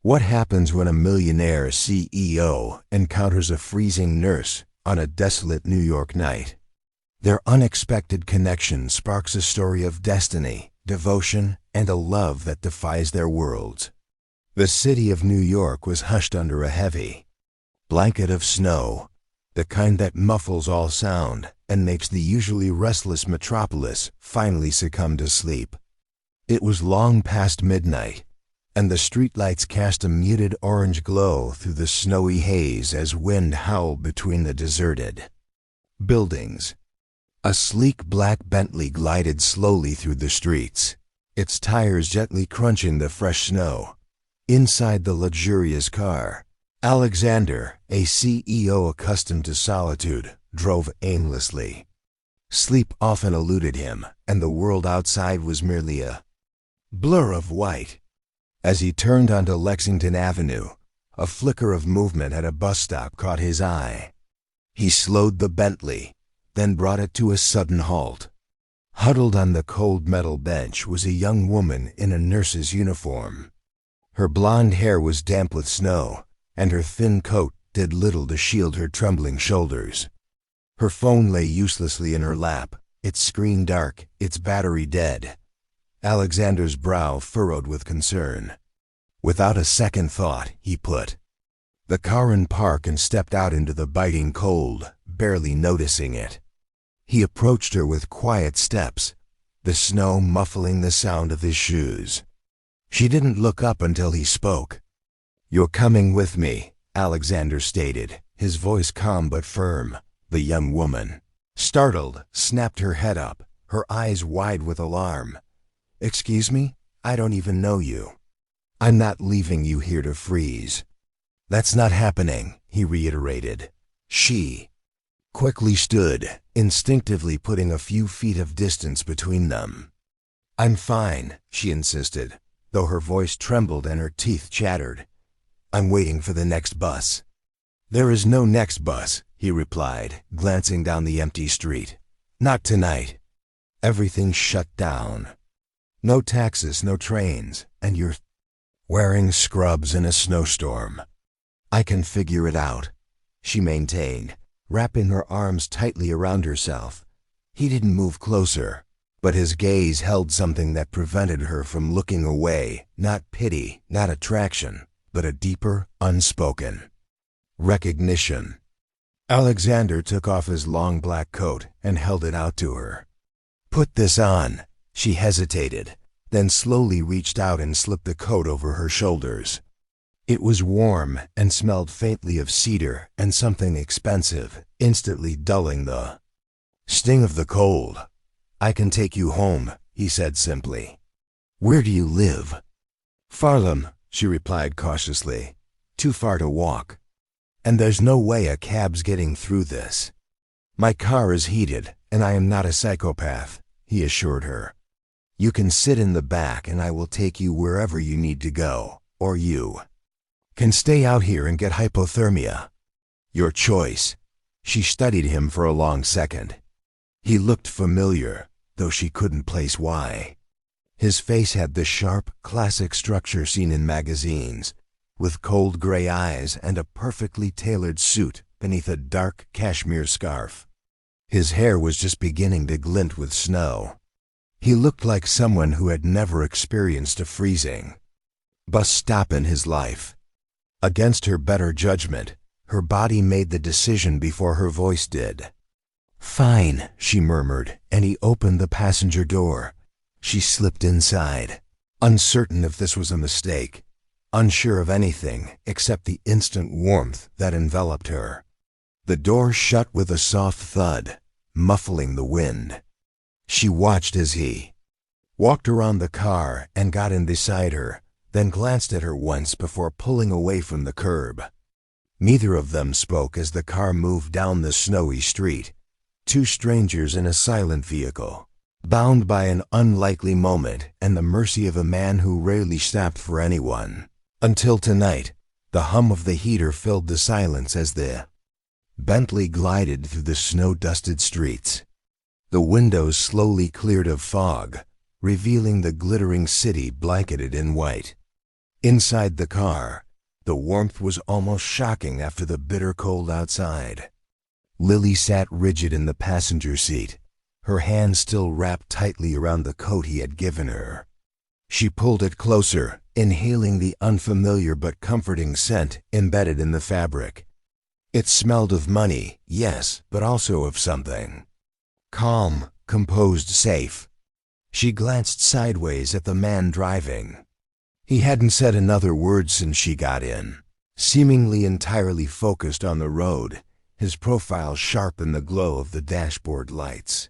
What happens when a millionaire CEO encounters a freezing nurse on a desolate New York night? Their unexpected connection sparks a story of destiny, devotion, and a love that defies their worlds. The city of New York was hushed under a heavy blanket of snow, the kind that muffles all sound and makes the usually restless metropolis finally succumb to sleep. It was long past midnight, and the streetlights cast a muted orange glow through the snowy haze as wind howled between the deserted buildings. A sleek black Bentley glided slowly through the streets, its tires gently crunching the fresh snow. Inside the luxurious car, Alexander, a CEO accustomed to solitude, drove aimlessly. Sleep often eluded him, and the world outside was merely a blur of white. As he turned onto Lexington Avenue, a flicker of movement at a bus stop caught his eye. He slowed the Bentley, then brought it to a sudden halt. Huddled on the cold metal bench was a young woman in a nurse's uniform. Her blonde hair was damp with snow, and her thin coat did little to shield her trembling shoulders. Her phone lay uselessly in her lap, its screen dark, its battery dead. Alexander's brow furrowed with concern. Without a second thought, he put the car in park and stepped out into the biting cold, barely noticing it. He approached her with quiet steps, the snow muffling the sound of his shoes. She didn't look up until he spoke. "You're coming with me," Alexander stated, his voice calm but firm. The young woman, startled, snapped her head up, her eyes wide with alarm. "Excuse me? I don't even know you." "I'm not leaving you here to freeze." "That's not happening," he reiterated. She quickly stood, instinctively putting a few feet of distance between them. "I'm fine," she insisted, though her voice trembled and her teeth chattered. "I'm waiting for the next bus." "There is no next bus," he replied, glancing down the empty street. "Not tonight. Everything's shut down. No taxis, no trains, and you're wearing scrubs in a snowstorm." "I can figure it out," she maintained, wrapping her arms tightly around herself. He didn't move closer, but his gaze held something that prevented her from looking away. Not pity, not attraction, but a deeper, unspoken recognition. Alexander took off his long black coat and held it out to her. "Put this on." She hesitated, then slowly reached out and slipped the coat over her shoulders. It was warm and smelled faintly of cedar and something expensive, instantly dulling the sting of the cold. "I can take you home," he said simply. "Where do you live?" "Farlam," she replied cautiously. "Too far to walk. And there's no way a cab's getting through this." "My car is heated, and I am not a psychopath," he assured her. "You can sit in the back and I will take you wherever you need to go, or you can stay out here and get hypothermia. Your choice." She studied him for a long second. He looked familiar, though she couldn't place why. His face had the sharp, classic structure seen in magazines, with cold gray eyes and a perfectly tailored suit beneath a dark cashmere scarf. His hair was just beginning to glint with snow. He looked like someone who had never experienced a freezing bus stop in his life. Against her better judgment, her body made the decision before her voice did. "Fine," she murmured, and he opened the passenger door. She slipped inside, uncertain if this was a mistake, unsure of anything except the instant warmth that enveloped her. The door shut with a soft thud, muffling the wind. She watched as he walked around the car and got in beside her, then glanced at her once before pulling away from the curb. Neither of them spoke as the car moved down the snowy street. Two strangers in a silent vehicle, bound by an unlikely moment and the mercy of a man who rarely stopped for anyone. Until tonight, the hum of the heater filled the silence as the Bentley glided through the snow-dusted streets. The windows slowly cleared of fog, revealing the glittering city blanketed in white. Inside the car, the warmth was almost shocking after the bitter cold outside. Lily sat rigid in the passenger seat, her hands still wrapped tightly around the coat he had given her. She pulled it closer, inhaling the unfamiliar but comforting scent embedded in the fabric. It smelled of money, yes, but also of something. Calm, composed, safe. She glanced sideways at the man driving. He hadn't said another word since she got in, seemingly entirely focused on the road, his profile sharp in the glow of the dashboard lights.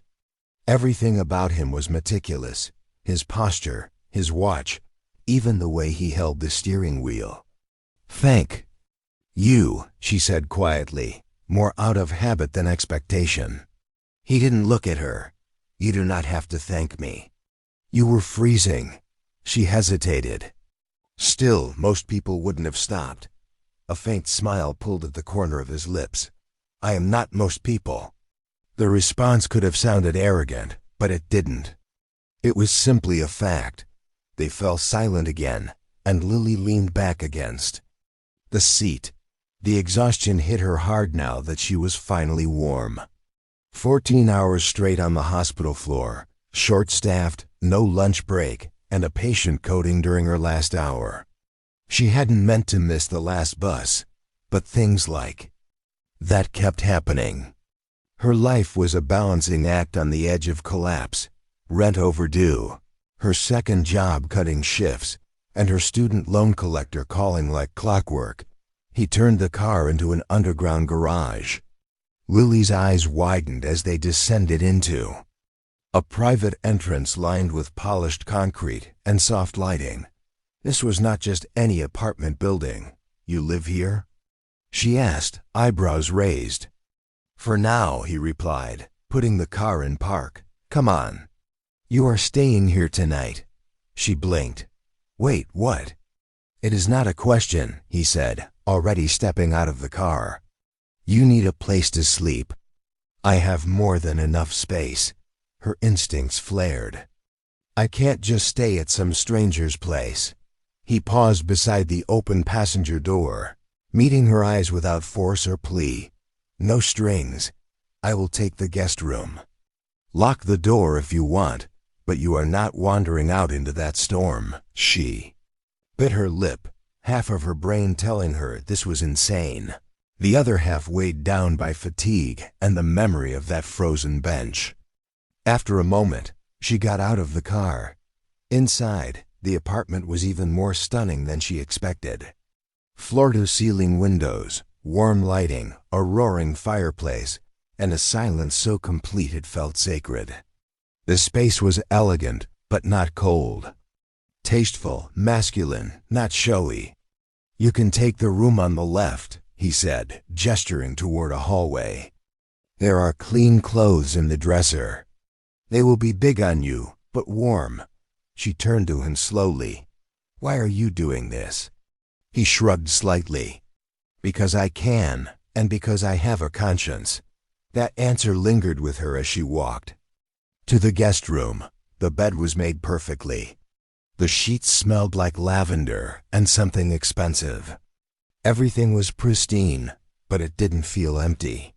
Everything about him was meticulous, his posture, his watch, even the way he held the steering wheel. "Thank you," she said quietly, more out of habit than expectation. He didn't look at her. "You do not have to thank me." "You were freezing." She hesitated. Still, most people wouldn't have stopped. A faint smile pulled at the corner of his lips. "I am not most people." The response could have sounded arrogant, but it didn't. It was simply a fact. They fell silent again, and Lily leaned back against the seat. The exhaustion hit her hard now that she was finally warm. 14 hours straight on the hospital floor, short-staffed, no lunch break, and a patient coding during her last hour. She hadn't meant to miss the last bus, but things like that kept happening. Her life was a balancing act on the edge of collapse, rent overdue, her second job cutting shifts, and her student loan collector calling like clockwork. He turned the car into an underground garage. Lily's eyes widened as they descended into a private entrance lined with polished concrete and soft lighting. This was not just any apartment building. "You live here?" she asked, eyebrows raised. "For now," he replied, putting the car in park. "Come on." "You are staying here tonight." She blinked. "Wait, what?" "It is not a question," he said, already stepping out of the car. "You need a place to sleep." "I have more than enough space." Her instincts flared. "I can't just stay at some stranger's place." He paused beside the open passenger door, meeting her eyes without force or plea. "No strings. I will take the guest room. Lock the door if you want, but you are not wandering out into that storm." She bit her lip, half of her brain telling her this was insane, the other half weighed down by fatigue and the memory of that frozen bench. After a moment, she got out of the car. Inside, the apartment was even more stunning than she expected. Floor-to-ceiling windows, warm lighting, a roaring fireplace, and a silence so complete it felt sacred. The space was elegant, but not cold. Tasteful, masculine, not showy. "You can take the room on the left," he said, gesturing toward a hallway. "There are clean clothes in the dresser. They will be big on you, but warm." She turned to him slowly. "Why are you doing this?" He shrugged slightly. "Because I can, and because I have a conscience." That answer lingered with her as she walked to the guest room. The bed was made perfectly. The sheets smelled like lavender and something expensive. Everything was pristine, but it didn't feel empty.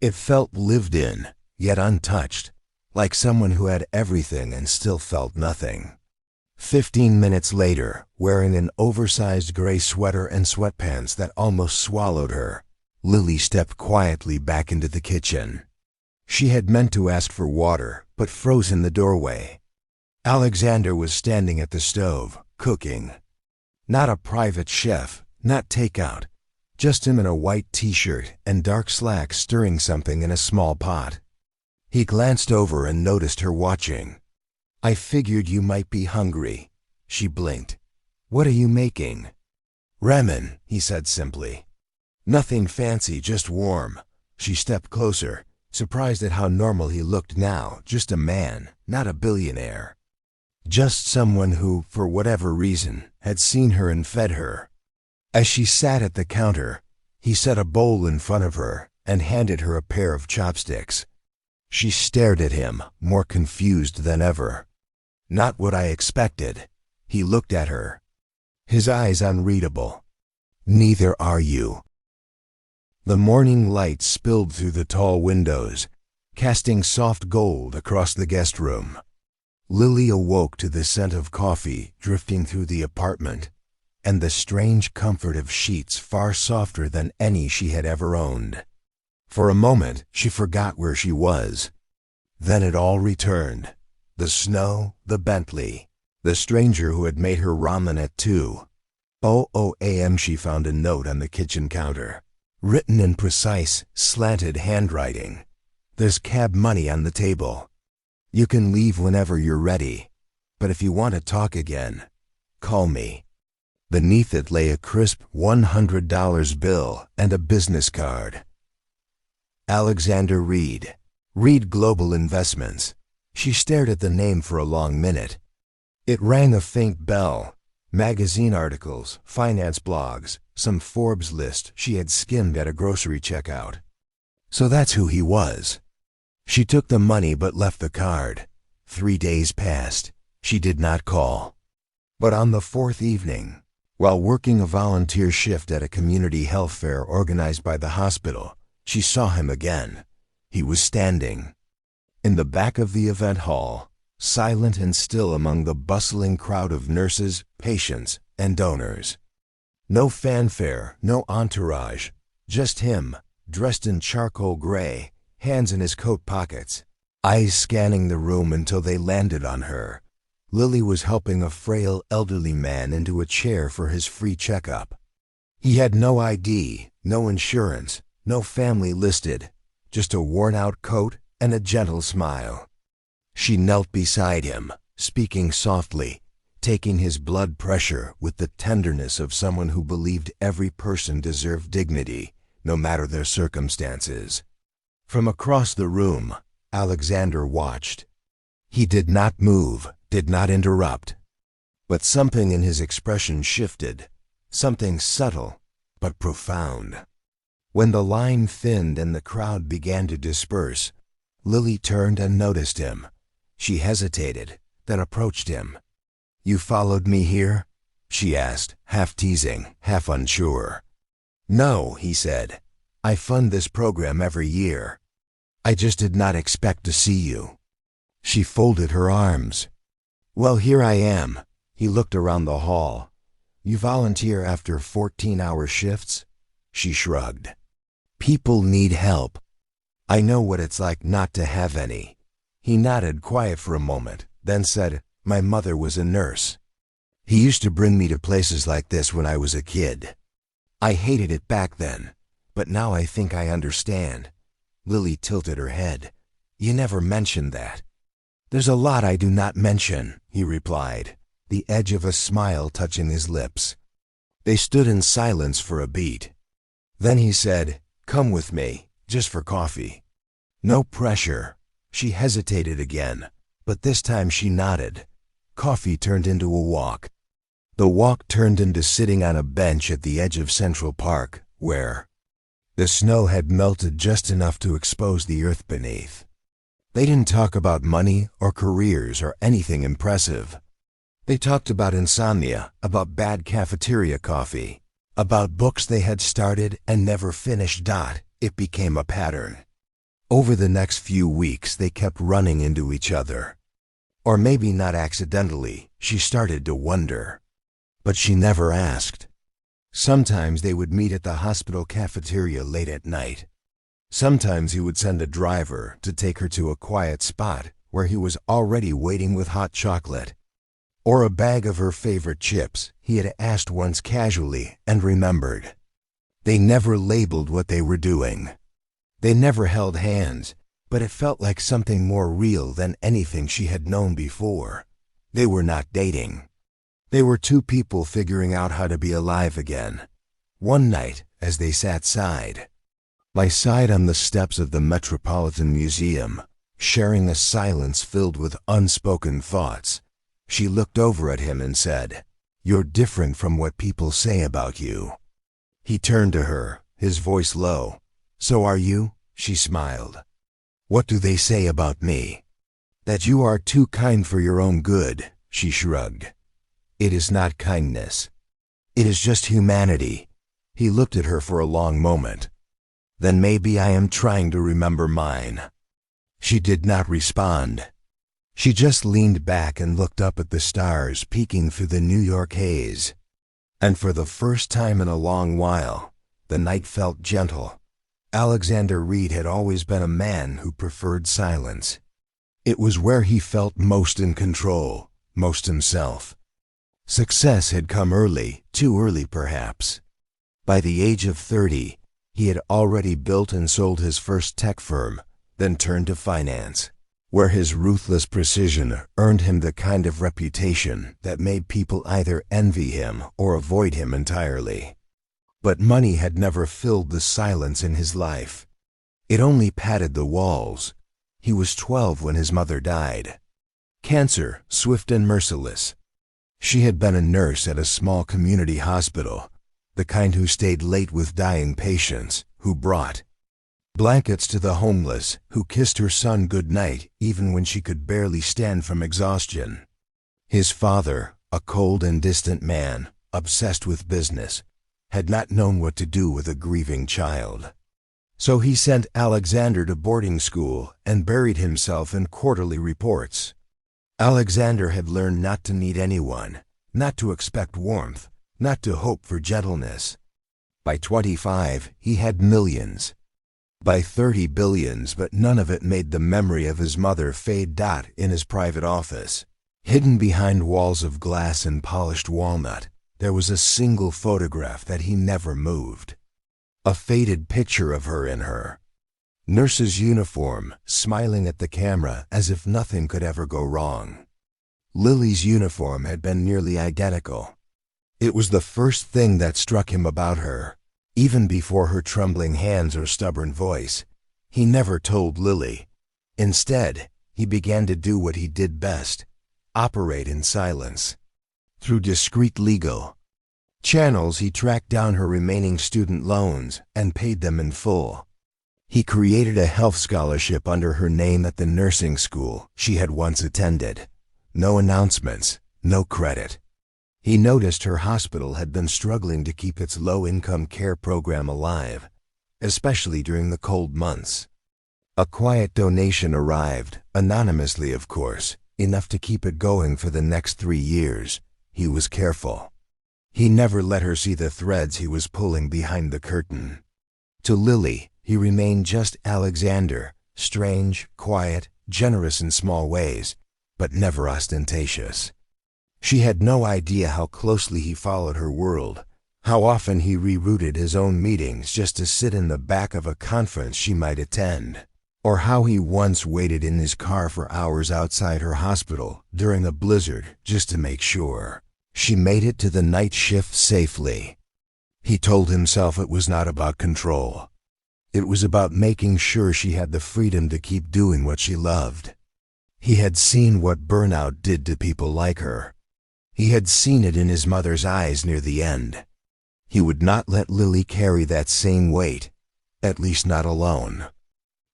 It felt lived in, yet untouched, like someone who had everything and still felt nothing. 15 minutes later, wearing an oversized gray sweater and sweatpants that almost swallowed her, Lily stepped quietly back into the kitchen. She had meant to ask for water, but froze in the doorway. Alexander was standing at the stove, cooking. Not a private chef, not takeout, just him in a white t-shirt and dark slacks stirring something in a small pot. He glanced over and noticed her watching. "I figured you might be hungry." She blinked. "What are you making?" "Ramen," he said simply. "Nothing fancy, just warm." She stepped closer, surprised at how normal he looked now, just a man, not a billionaire. Just someone who, for whatever reason, had seen her and fed her. As she sat at the counter, he set a bowl in front of her and handed her a pair of chopsticks. She stared at him, more confused than ever. "Not what I expected." He looked at her. his eyes unreadable. Neither are you. The morning light spilled through the tall windows, casting soft gold across the guest room. Lily awoke to the scent of coffee drifting through the apartment, and the strange comfort of sheets far softer than any she had ever owned. For a moment, she forgot where she was. Then it all returned. The snow, the Bentley, the stranger who had made her ramen at 2:00 a.m. She found a note on the kitchen counter, written in precise, slanted handwriting. There's cab money on the table. You can leave whenever you're ready, but if you want to talk again, call me. Beneath it lay a crisp $100 bill and a business card. Alexander Reed, Reed Global Investments. She stared at the name for a long minute. It rang a faint bell. Magazine articles, finance blogs, some Forbes list she had skimmed at a grocery checkout. So that's who he was. She took the money but left the card. 3 days passed. She did not call. But on the fourth evening, while working a volunteer shift at a community health fair organized by the hospital, she saw him again. He was standing in the back of the event hall, silent and still among the bustling crowd of nurses, patients, and donors. No fanfare, no entourage, just him, dressed in charcoal gray, hands in his coat pockets, eyes scanning the room until they landed on her. Lily was helping a frail elderly man into a chair for his free checkup. He had no ID, no insurance, no family listed, just a worn-out coat and a gentle smile. She knelt beside him, speaking softly, taking his blood pressure with the tenderness of someone who believed every person deserved dignity, no matter their circumstances. From across the room, Alexander watched. He did not move, did not interrupt. But something in his expression shifted, something subtle but profound. When the line thinned and the crowd began to disperse, Lily turned and noticed him. She hesitated, then approached him. "You followed me here?" she asked, half teasing, half unsure. "No," he said. "I fund this program every year. I just did not expect to see you." She folded her arms. "Well, here I am." He looked around the hall. "You volunteer after 14-hour shifts?" She shrugged. "People need help. I know what it's like not to have any." He nodded, quiet for a moment, then said, "My mother was a nurse. He used to bring me to places like this when I was a kid. I hated it back then, but now I think I understand." Lily tilted her head. "You never mentioned that." "There's a lot I do not mention," he replied, the edge of a smile touching his lips. They stood in silence for a beat. Then he said, "Come with me, just for coffee." No pressure. She hesitated again, but this time she nodded. Coffee turned into a walk. The walk turned into sitting on a bench at the edge of Central Park, where the snow had melted just enough to expose the earth beneath. They didn't talk about money or careers or anything impressive. They talked about insomnia, about bad cafeteria coffee, about books they had started and never finished. It became a pattern. Over the next few weeks, they kept running into each other. Or maybe not accidentally, she started to wonder. But she never asked. Sometimes they would meet at the hospital cafeteria late at night. Sometimes he would send a driver to take her to a quiet spot where he was already waiting with hot chocolate. Or a bag of her favorite chips he had asked once casually and remembered. They never labeled what they were doing. They never held hands, but it felt like something more real than anything she had known before. They were not dating. They were two people figuring out how to be alive again. One night, as they sat side by side on the steps of the Metropolitan Museum, sharing a silence filled with unspoken thoughts, she looked over at him and said, "You're different from what people say about you." He turned to her, his voice low. "So are you?" She smiled. "What do they say about me?" "That you are too kind for your own good," she shrugged. "It is not kindness." It is just humanity." He looked at her for a long moment. "Then maybe I am trying to remember mine." She did not respond. She just leaned back and looked up at the stars peeking through the New York haze. And for the first time in a long while, the night felt gentle. Alexander Reed had always been a man who preferred silence. It was where he felt most in control, most himself. Success had come early, too early perhaps. By the age of 30, he had already built and sold his first tech firm, then turned to finance, where his ruthless precision earned him the kind of reputation that made people either envy him or avoid him entirely. But money had never filled the silence in his life. It only padded the walls. He was 12 when his mother died. Cancer, swift and merciless. She had been a nurse at a small community hospital, the kind who stayed late with dying patients, who brought blankets to the homeless, who kissed her son goodnight even when she could barely stand from exhaustion. His father, a cold and distant man, obsessed with business, had not known what to do with a grieving child. So he sent Alexander to boarding school and buried himself in quarterly reports. Alexander had learned not to need anyone, not to expect warmth, not to hope for gentleness. By 25, he had millions. By 30, billions, but none of it made the memory of his mother fade. In his private office, hidden behind walls of glass and polished walnut, there was a single photograph that he never moved. A faded picture of her in her nurse's uniform, smiling at the camera as if nothing could ever go wrong. Lily's uniform had been nearly identical. It was the first thing that struck him about her, even before her trembling hands or stubborn voice. He never told Lily. Instead, he began to do what he did best: operate in silence. Through discreet legal channels, he tracked down her remaining student loans and paid them in full. He created a health scholarship under her name at the nursing school she had once attended. No announcements, no credit. He noticed her hospital had been struggling to keep its low-income care program alive, especially during the cold months. A quiet donation arrived, anonymously of course, enough to keep it going for the next 3 years. He was careful. He never let her see the threads he was pulling behind the curtain. To Lily, he remained just Alexander, strange, quiet, generous in small ways, but never ostentatious. She had no idea how closely he followed her world, how often he rerouted his own meetings just to sit in the back of a conference she might attend, or how he once waited in his car for hours outside her hospital during a blizzard just to make sure she made it to the night shift safely. He told himself it was not about control. It was about making sure she had the freedom to keep doing what she loved. He had seen what burnout did to people like her. He had seen it in his mother's eyes near the end. He would not let Lily carry that same weight, at least not alone.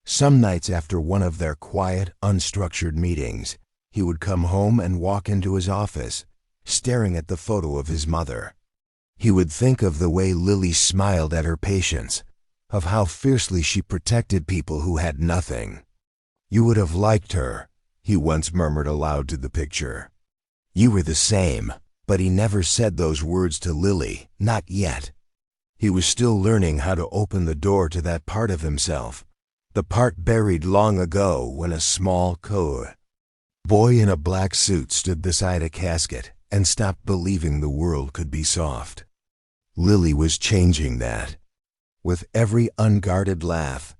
Some nights after one of their quiet, unstructured meetings, he would come home and walk into his office, staring at the photo of his mother. He would think of the way Lily smiled at her patients, of how fiercely she protected people who had nothing. "You would have liked her," he once murmured aloud to the picture. "You were the same," but he never said those words to Lily, not yet. He was still learning how to open the door to that part of himself, the part buried long ago when a small boy in a black suit stood beside a casket and stopped believing the world could be soft. Lily was changing that. With every unguarded laugh,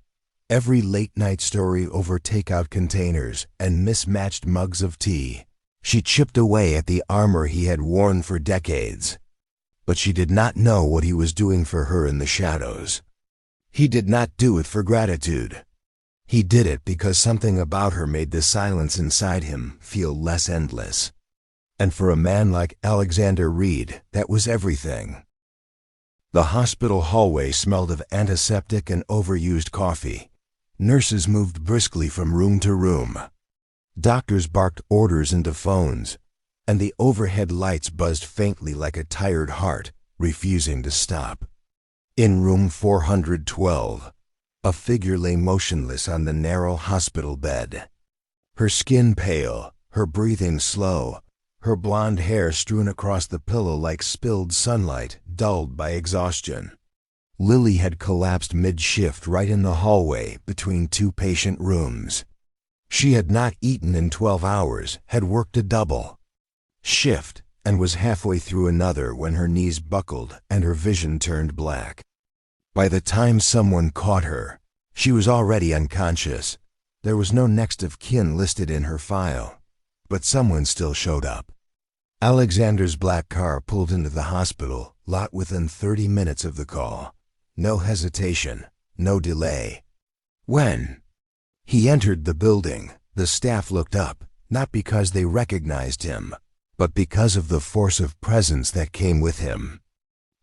every late-night story over takeout containers and mismatched mugs of tea, she chipped away at the armor he had worn for decades. But she did not know what he was doing for her in the shadows. He did not do it for gratitude. He did it because something about her made the silence inside him feel less endless. And for a man like Alexander Reed, that was everything. The hospital hallway smelled of antiseptic and overused coffee. Nurses moved briskly from room to room. Doctors barked orders into phones, and the overhead lights buzzed faintly like a tired heart, refusing to stop. In room 412, a figure lay motionless on the narrow hospital bed. Her skin pale, her breathing slow, her blonde hair strewn across the pillow like spilled sunlight, dulled by exhaustion. Lily had collapsed mid-shift right in the hallway between two patient rooms. She had not eaten in 12 hours, had worked a double shift, and was halfway through another when her knees buckled and her vision turned black. By the time someone caught her, she was already unconscious. There was no next of kin listed in her file, but someone still showed up. Alexander's black car pulled into the hospital lot within 30 minutes of the call. No hesitation, no delay. When he entered the building, the staff looked up, not because they recognized him, but because of the force of presence that came with him.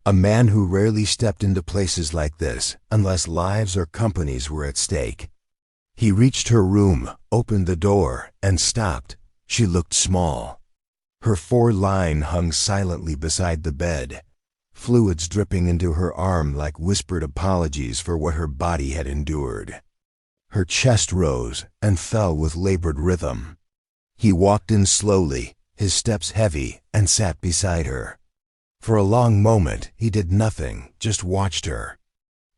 A man who rarely stepped into places like this unless lives or companies were at stake. He reached her room, opened the door, and stopped. She looked small. Her foreline hung silently beside the bed, fluids dripping into her arm like whispered apologies for what her body had endured. Her chest rose and fell with labored rhythm. He walked in slowly, his steps heavy, and sat beside her. For a long moment he did nothing, just watched her.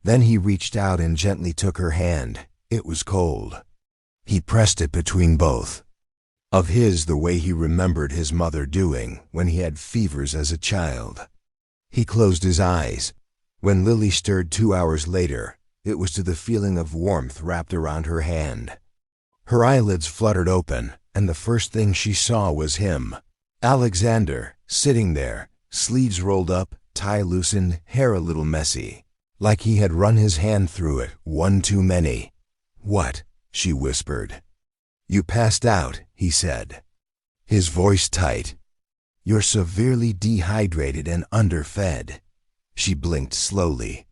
Then he reached out and gently took her hand. It was cold. He pressed it between both of his the way he remembered his mother doing when he had fevers as a child. He closed his eyes. When Lily stirred 2 hours later, it was to the feeling of warmth wrapped around her hand. Her eyelids fluttered open, and the first thing she saw was him, Alexander, sitting there, sleeves rolled up, tie loosened, hair a little messy, like he had run his hand through it, one too many. "What?" she whispered. "You passed out," he said, his voice tight. "You're severely dehydrated and underfed." She blinked slowly.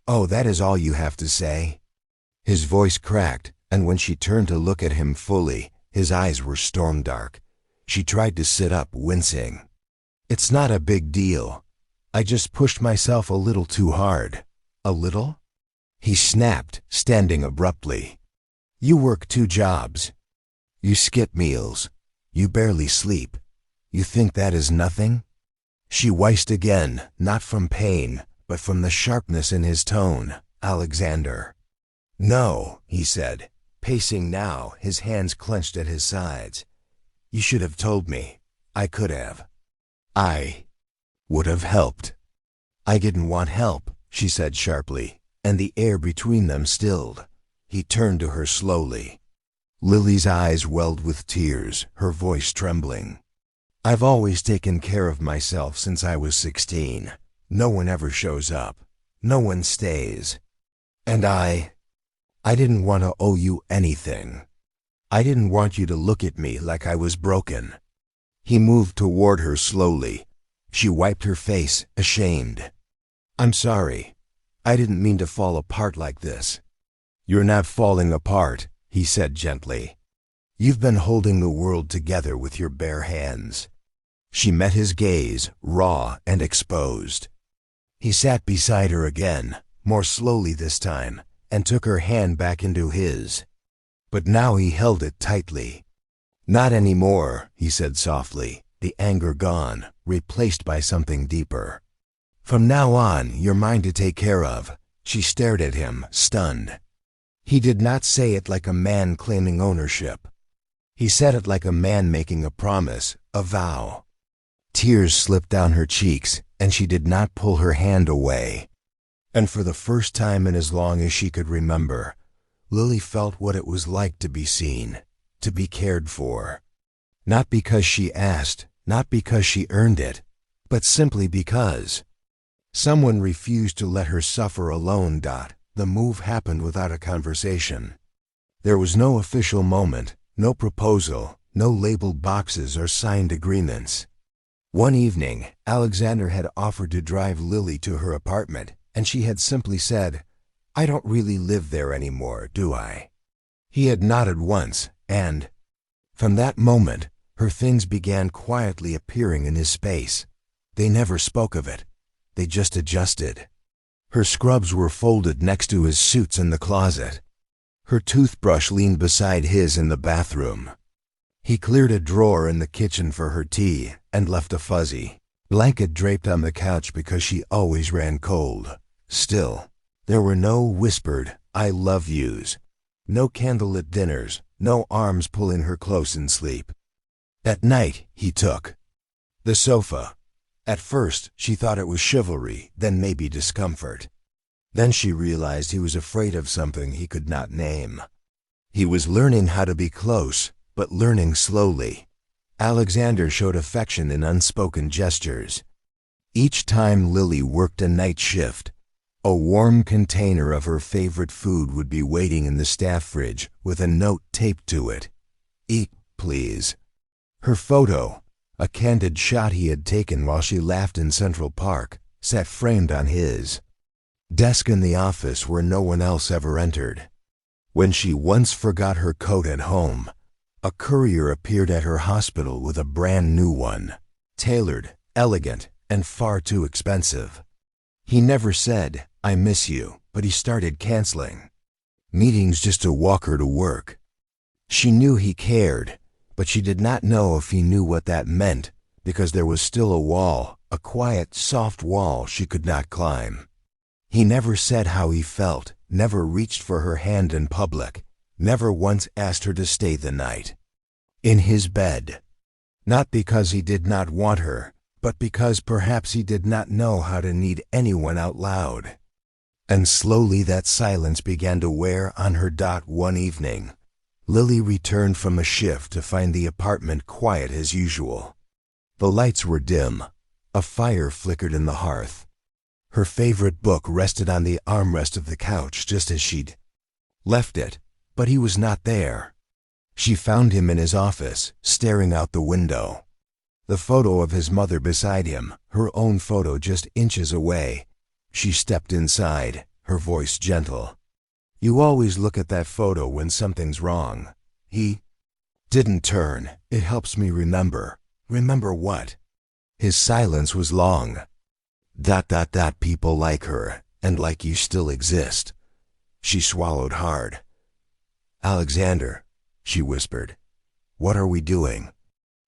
"Oh, that is all you have to say?" His voice cracked, and when she turned to look at him fully, his eyes were storm dark. She tried to sit up, wincing. "It's not a big deal. I just pushed myself a little too hard." "A little?" He snapped, standing abruptly. "You work 2 jobs. You skip meals. You barely sleep. You think that is nothing?" She winced again, not from pain, but from the sharpness in his tone. "Alexander." "No," he said, pacing now, his hands clenched at his sides. "You should have told me. I could have. I would have helped." "I didn't want help," she said sharply, and the air between them stilled. He turned to her slowly. Lily's eyes welled with tears, her voice trembling. "I've always taken care of myself since I was 16. No one ever shows up. No one stays. And I didn't want to owe you anything. I didn't want you to look at me like I was broken." He moved toward her slowly. She wiped her face, ashamed. "I'm sorry. I didn't mean to fall apart like this." "You're not falling apart," he said gently. "You've been holding the world together with your bare hands." She met his gaze, raw and exposed. He sat beside her again, more slowly this time, and took her hand back into his. But now he held it tightly. "Not anymore," he said softly, the anger gone, replaced by something deeper. "From now on, you're mine to take care of." She stared at him, stunned. He did not say it like a man claiming ownership. He said it like a man making a promise, a vow. Tears slipped down her cheeks, and she did not pull her hand away. And for the first time in as long as she could remember, Lily felt what it was like to be seen, to be cared for. Not because she asked, not because she earned it, but simply because. Someone refused to let her suffer alone. The move happened without a conversation. There was no official moment, no proposal, no labeled boxes or signed agreements. One evening, Alexander had offered to drive Lily to her apartment, and she had simply said, "I don't really live there anymore, do I?" He had nodded once, and from that moment, her things began quietly appearing in his space. They never spoke of it. they just adjusted. Her scrubs were folded next to his suits in the closet. Her toothbrush leaned beside his in the bathroom. He cleared a drawer in the kitchen for her tea and left a fuzzy blanket draped on the couch because she always ran cold. Still, there were no whispered "I love yous," no candlelit dinners, no arms pulling her close in sleep. At night, he took the sofa. At first, she thought it was chivalry, then maybe discomfort. Then she realized he was afraid of something he could not name. He was learning how to be close, but learning slowly. Alexander showed affection in unspoken gestures. Each time Lily worked a night shift, a warm container of her favorite food would be waiting in the staff fridge with a note taped to it. "Eat, please." Her photo, a candid shot he had taken while she laughed in Central Park, sat framed on his desk in the office where no one else ever entered. When she once forgot her coat at home, a courier appeared at her hospital with a brand new one, tailored, elegant, and far too expensive. He never said, "I miss you," but he started canceling meetings just to walk her to work. She knew he cared, but she did not know if he knew what that meant because there was still a wall, a quiet, soft wall she could not climb. He never said how he felt, never reached for her hand in public, never once asked her to stay the night in his bed. Not because he did not want her, but because perhaps he did not know how to need anyone out loud. And slowly that silence began to wear on her. One evening, Lily returned from a shift to find the apartment quiet as usual. The lights were dim. A fire flickered in the hearth. Her favorite book rested on the armrest of the couch just as she'd left it, but he was not there. She found him in his office, staring out the window. The photo of his mother beside him, her own photo just inches away. She stepped inside, her voice gentle. "You always look at that photo when something's wrong." He didn't turn. "It helps me remember." "Remember what?" His silence was long. People like her, and like you still exist." She swallowed hard. "Alexander," she whispered, "what are we doing?"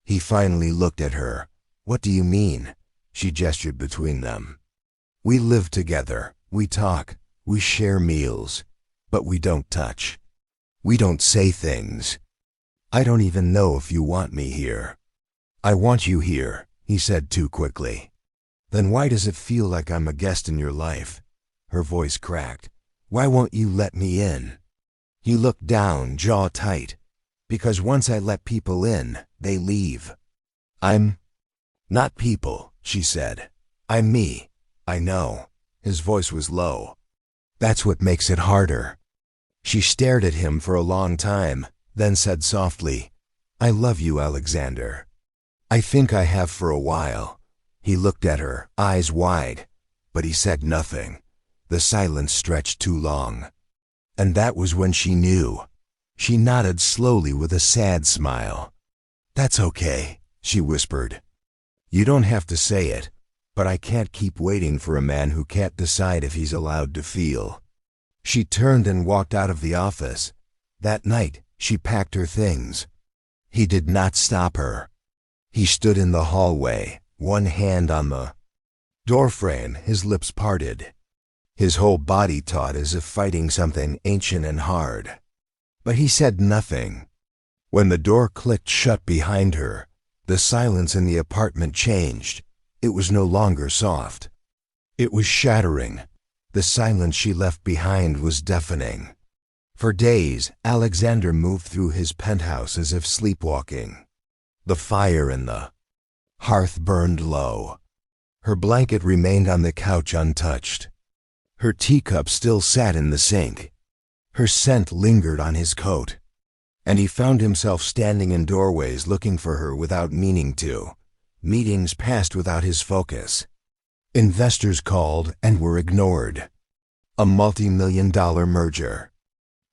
He finally looked at her. "What do you mean?" She gestured between them. "We live together. We talk. We share meals. But we don't touch. We don't say things. I don't even know if you want me here." "I want you here," he said too quickly. "Then why does it feel like I'm a guest in your life?" Her voice cracked. "Why won't you let me in?" He looked down, jaw tight. "Because once I let people in, they leave." "I'm not people," she said. "I'm me. I know." His voice was low. "That's what makes it harder." She stared at him for a long time, then said softly, "I love you, Alexander. I think I have for a while." He looked at her, eyes wide, but he said nothing. The silence stretched too long. And that was when she knew. She nodded slowly with a sad smile. "That's okay," she whispered. "You don't have to say it, but I can't keep waiting for a man who can't decide if he's allowed to feel." She turned and walked out of the office. That night, she packed her things. He did not stop her. He stood in the hallway, one hand on the doorframe, his lips parted, his whole body taut as if fighting something ancient and hard. But he said nothing. When the door clicked shut behind her, the silence in the apartment changed. It was no longer soft. It was shattering. The silence she left behind was deafening. For days, Alexander moved through his penthouse as if sleepwalking. The fire in the hearth burned low. Her blanket remained on the couch untouched. Her teacup still sat in the sink. Her scent lingered on his coat. And he found himself standing in doorways looking for her without meaning to. Meetings passed without his focus. Investors called and were ignored. A multi-million-dollar merger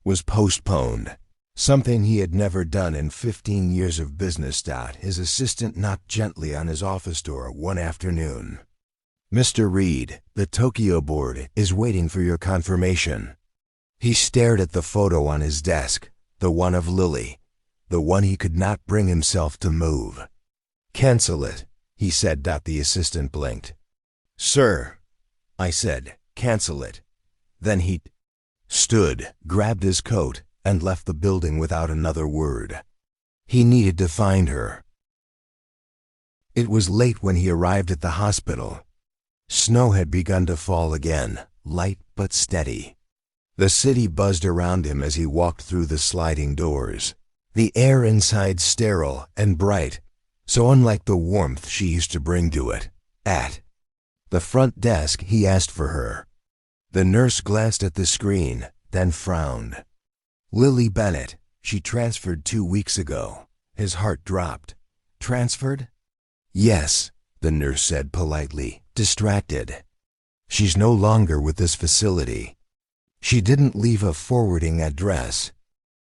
was postponed. Something he had never done in 15 years of business. His assistant knocked gently on his office door one afternoon. Mr. Reed, the Tokyo board is waiting for your confirmation. He stared at the photo on his desk, the one of Lily, the one he could not bring himself to move. Cancel it, he said. The assistant blinked. Sir, I said, cancel it. Then he stood, grabbed his coat, and left the building without another word. He needed to find her. It was late when he arrived at the hospital. Snow had begun to fall again, light but steady. The city buzzed around him as he walked through the sliding doors. The air inside sterile and bright, so unlike the warmth she used to bring to it. At the front desk, he asked for her. The nurse glanced at the screen, then frowned. Lily Bennett, she transferred 2 weeks ago. His heart dropped. Transferred? Yes, the nurse said politely, distracted. She's no longer with this facility. She didn't leave a forwarding address.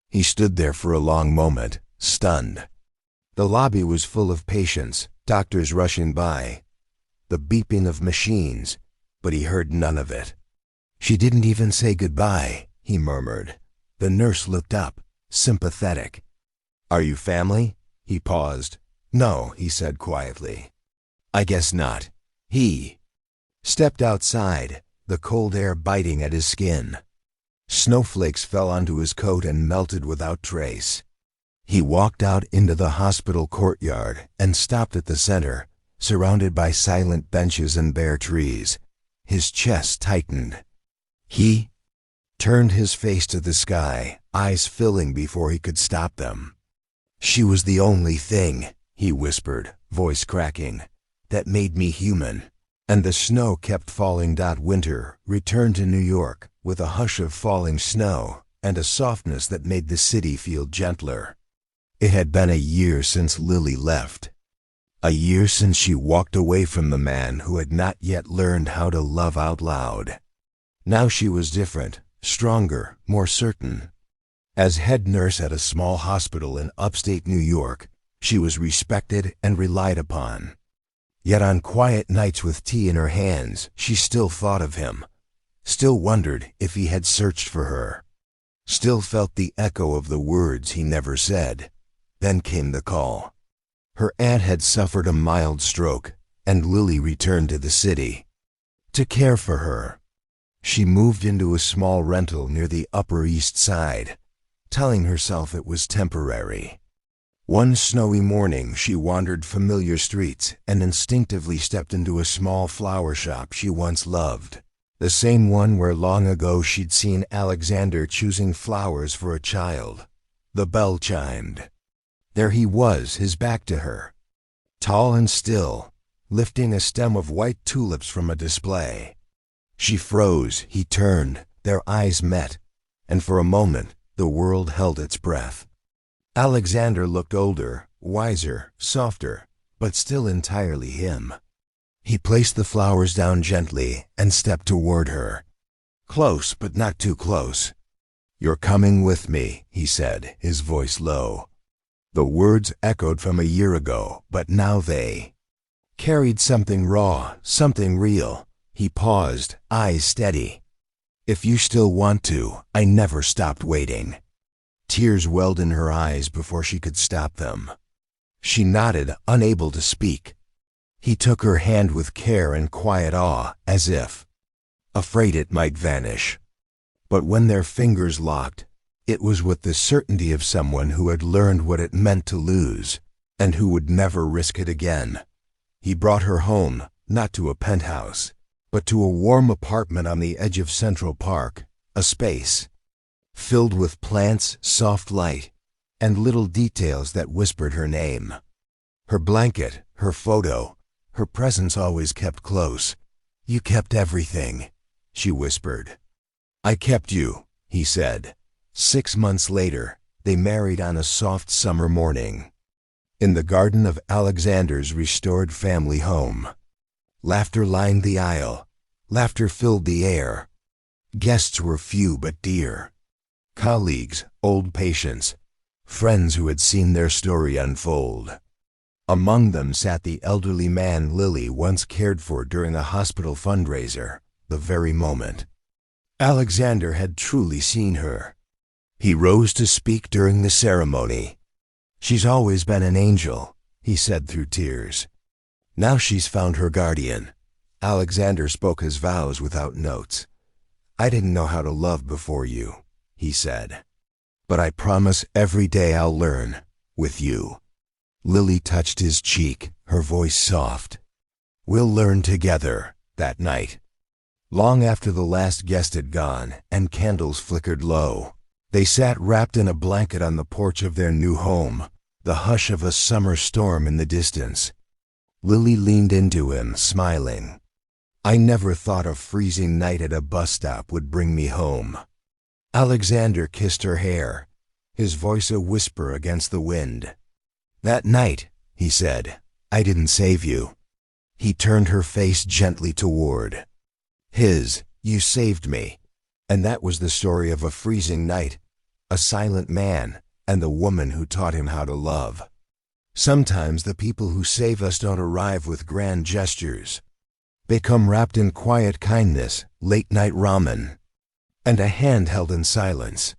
He stood there for a long moment, stunned. The lobby was full of patients, doctors rushing by, the beeping of machines, but he heard none of it. She didn't even say goodbye, he murmured. The nurse looked up, sympathetic. Are you family? He paused. No, he said quietly. I guess not. He stepped outside, the cold air biting at his skin. Snowflakes fell onto his coat and melted without trace. He walked out into the hospital courtyard and stopped at the center, surrounded by silent benches and bare trees. His chest tightened. He turned his face to the sky, eyes filling before he could stop them. She was the only thing, he whispered, voice cracking, that made me human. And the snow kept falling. Winter returned to New York with a hush of falling snow and a softness that made the city feel gentler. It had been a year since Lily left. A year since she walked away from the man who had not yet learned how to love out loud. Now she was different, stronger, more certain. As head nurse at a small hospital in upstate New York, she was respected and relied upon. Yet on quiet nights with tea in her hands, she still thought of him, still wondered if he had searched for her, still felt the echo of the words he never said. Then came the call. Her aunt had suffered a mild stroke, and Lily returned to the city to care for her. She moved into a small rental near the Upper East Side, telling herself it was temporary. One snowy morning, she wandered familiar streets and instinctively stepped into a small flower shop she once loved, the same one where long ago she'd seen Alexander choosing flowers for a child. The bell chimed. There he was, his back to her, tall and still, lifting a stem of white tulips from a display. She froze, he turned, their eyes met, and for a moment the world held its breath. Alexander looked older, wiser, softer, but still entirely him. He placed the flowers down gently and stepped toward her. Close, but not too close. You're coming with me, he said, his voice low. The words echoed from a year ago, but now they carried something raw, something real. He paused, eyes steady. If you still want to, I never stopped waiting. Tears welled in her eyes before she could stop them. She nodded, unable to speak. He took her hand with care and quiet awe, as if afraid it might vanish. But when their fingers locked, it was with the certainty of someone who had learned what it meant to lose, and who would never risk it again. He brought her home, not to a penthouse, but to a warm apartment on the edge of Central Park, a space filled with plants, soft light, and little details that whispered her name. Her blanket, her photo, her presence always kept close. You kept everything, she whispered. I kept you, he said. 6 months later, they married on a soft summer morning, in the garden of Alexander's restored family home. Laughter lined the aisle. Laughter filled the air. Guests were few but dear. Colleagues, old patients, friends who had seen their story unfold. Among them sat the elderly man Lily once cared for during a hospital fundraiser, the very moment Alexander had truly seen her. He rose to speak during the ceremony. "She's always been an angel," he said through tears. "Now she's found her guardian." Alexander spoke his vows without notes. "I didn't know how to love before you," he said. "But I promise every day I'll learn, with you." Lily touched his cheek, her voice soft. "We'll learn together," that night. Long after the last guest had gone and candles flickered low, they sat wrapped in a blanket on the porch of their new home, the hush of a summer storm in the distance. Lily leaned into him, smiling. "I never thought a freezing night at a bus stop would bring me home." Alexander kissed her hair, his voice a whisper against the wind. "That night," he said, "I didn't save you." He turned her face gently toward his. "You saved me." And that was the story of a freezing night, a silent man, and the woman who taught him how to love. Sometimes the people who save us don't arrive with grand gestures. They come wrapped in quiet kindness, late-night ramen, and a hand held in silence.